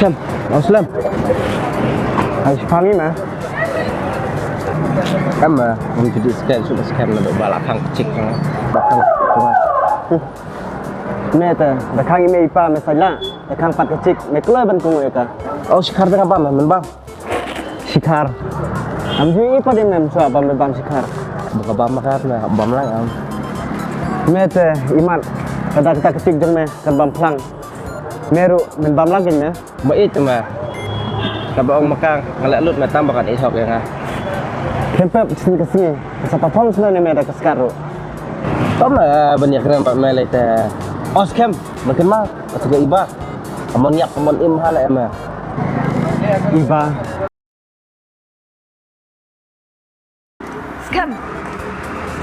Muslim, Muslim. Harus pahami mah. Kan mah, jadi sudah scan untuk balakang kecil kan. Belakang cuma. Meta, dakang ime ipa mesala, dakang pat kecik, mekula ban kung eka. Oh, Sikhar dengan apa mah, bang? Sikhar. Amju ipa din mem so apa bang sikhar. Buka bam karena bam lang am. Meta iman, kada kita kecik dong me, kan bam plang. Meru men bam lagi me. Bait mah. Kalau orang makan ngelak lut mah tambah kan isok ya kan. Kempe sini kesini, siapa pun sebenarnya meta keskaru. Tom lah banyak keren Pak Mele teh. Oskem, makin mah, juga iba. Amon yak, amon im hala emang. Iba.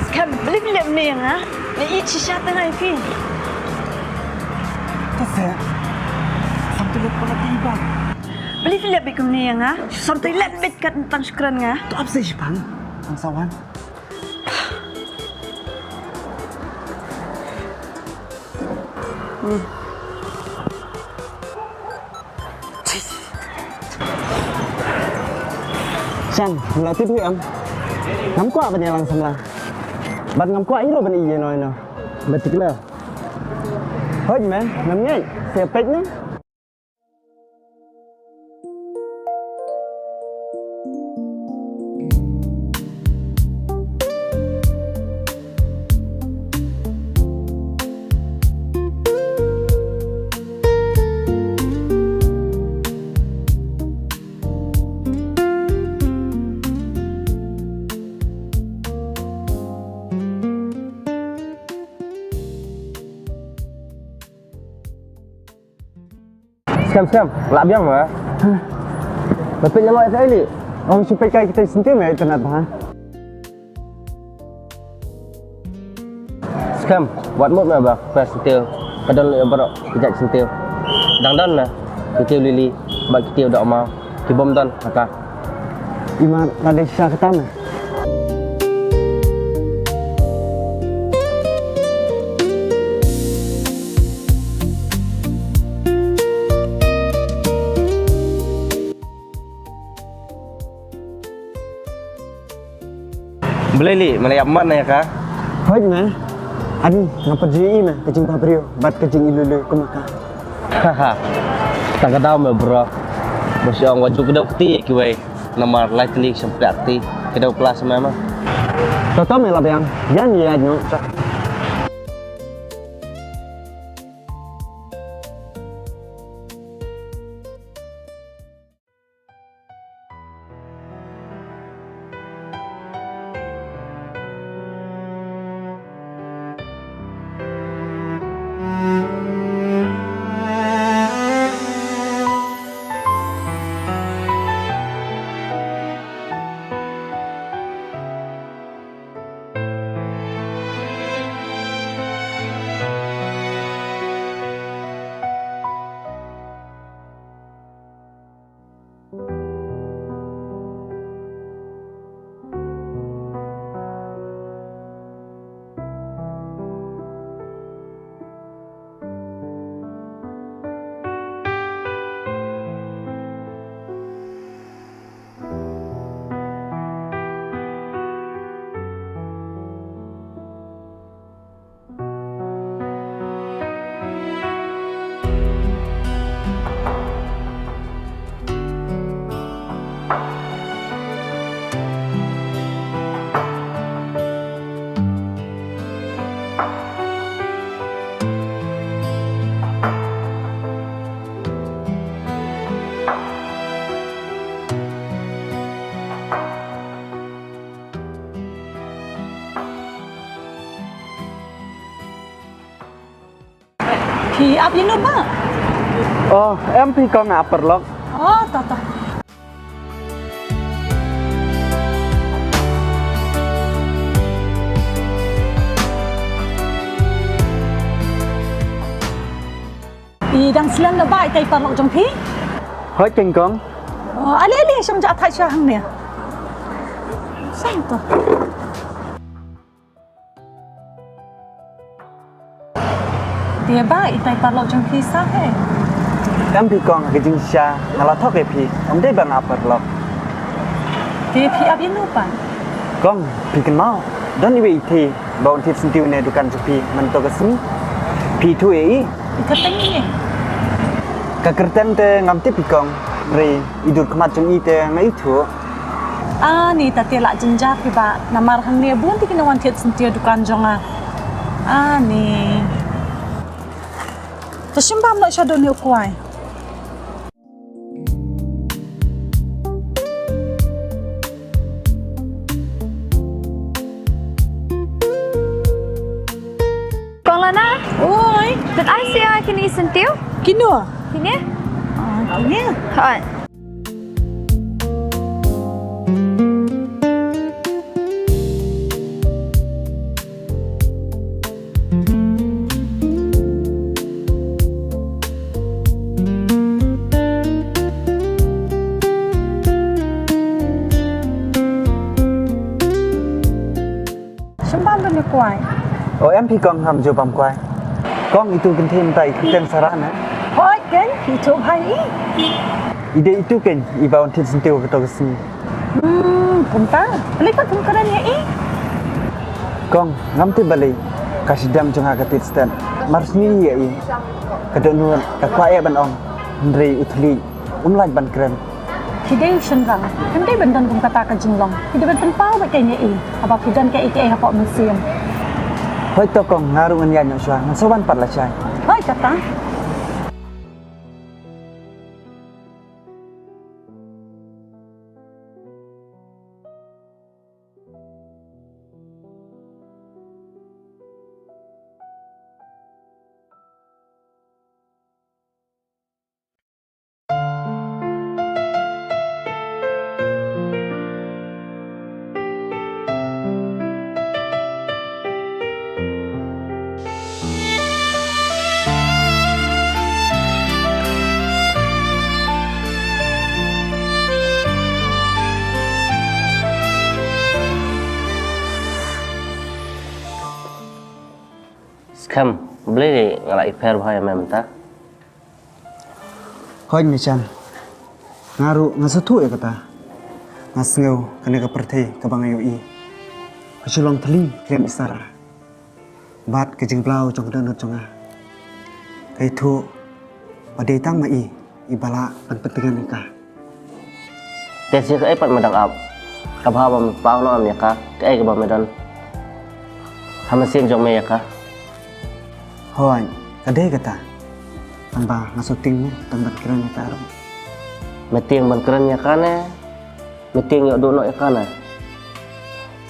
Skam, beli film ni yang ah, ni ichi syatan hai fi. Tase, sampai lupa lagi iba. Beli film bikum ni yang ah, sampai lebih kat tentang syukran ngah. Tu apa sih bang, bangsawan? Sang, melatih tu am. Ngam kuat banyak langsung lah. Ban ngam kuat ini ban iya noy no. Betik lah. Hoi man, ngam ngay, sepek ni. Skam, lak biang mah. Betul yang awak saya ni. Oh, supaya kaya kita sentuh me internet ha. Skam, buat mood mah bah, pas sentil. Kadang yang berok kejak sentil. Dang lah. Kita lili, bak kita udah mau. Kibom ton, maka. Iman ada sisa ketama. Boleh li, Melayak mat na ya ka? Hoi man. Adi, ngapa ji me kecing pabrio, bat kecing ilulu kumaka. Haha. Tak tahu mah bro. Masih orang wajib kedau ti kiwai. Nama light link sampai arti. Kedau kelas memang. Toto me lah yang, yan ya nyo. Thì áp yên đâu mà. Oh, em thì có ngã perlok. Ta. Đang selen là bài tay parlok trong phi. Hoi keng kong. Ali xong dạ thay cho hằng nè. Sao ta? Dia bài tay parlok trong phi sao thế? Em pi kong ke jing sha ngala thok ke pi om dai bang apa lok. Dia pi ab yang lupa. Kong pi kan mau. Dan iwe iti bawa tit sentiu ne dukan sepi mentok kesini. Pi tu ei Ika tengah ni. ka kerten te ngam ti pi kong re idur kemat jong ite ngai tu. Ni tadi lak jenjak pi ba. Namar hang ni buan tikin wan tiat sentia dukan jonga. Ni. Tersimbam nak shadow ni ukuai. Con Lana, Oi, được ai xe kini sentiu? kino. Kini? Kini. Thôi. Simbam dan ukuai. Oh em pi kong ham jo pam kwai. Kong itu kan thêm tai kerten sarana. Hoi kan, hidup hari. Ide itu kan i bawa tit sentiu ke to kesini. Bentar. Beli kau tungkaran ya Kong ngam ti balai kasih dam jong ha tit stan. Mars ni ya i. Kadon ka kwai ban ong. Ndrei utli umlaj ban kren. Hidai senrang. Hidai bendan kum kata ke jinglong. Hidai bendan pau baik kayaknya Abang hidan kayak ike hapok museum. Hoi to kong ngaru ngan yan shwa ngan soban pat la chai. Hoi kata. Scam, boleh ngalai pair bahaya memang tak? Hoi ni chan. Ngaru ngasatu ya kata. Ngasngeu kene ka perthei ka bangayo i. Kachulong thali klem isara. Bat ke jing blau jong dan jonga. Kai thu padai tang ma i bala pan pentingan nikah. Tesi ke epat medang up. Kabha bam pau no am ya ka? Ke ke bam medan. Hamasim jong me ya ka? Hoi, kadai kata. Tambah ngasuting mo tambat kiran ka arom. Meting ban keren ya kana. Meting yo dono ya kana.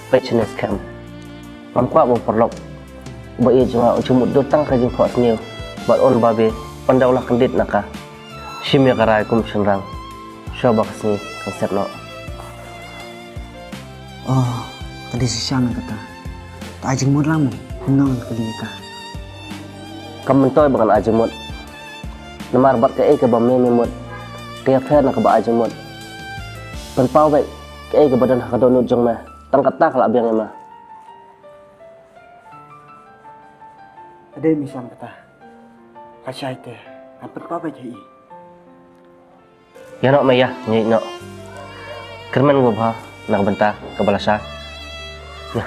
Pechne scam. Mam kwa bo perlok. Ba ye jwa cumut do tang ka jing khot new. Ba on babe pandaulah kendit naka. Shim ya karai kum senrang. Shoba kesni konsep no. Oh, tadi si Syam kata. Tak ajeng mud lamu, non kali nikah. Kamen toy bakan ajemut. Namar bat ke bam me mut. Ke fair nak ba ajemut. Pen pau baik ke badan ka donut jong ma. Tang kata kala biang ema. Ada mi Syam kata. Kacai te, apa apa jadi? Ya nak maya, nyai nak. Kerman gua bah nak bentar ke balasa. Ya.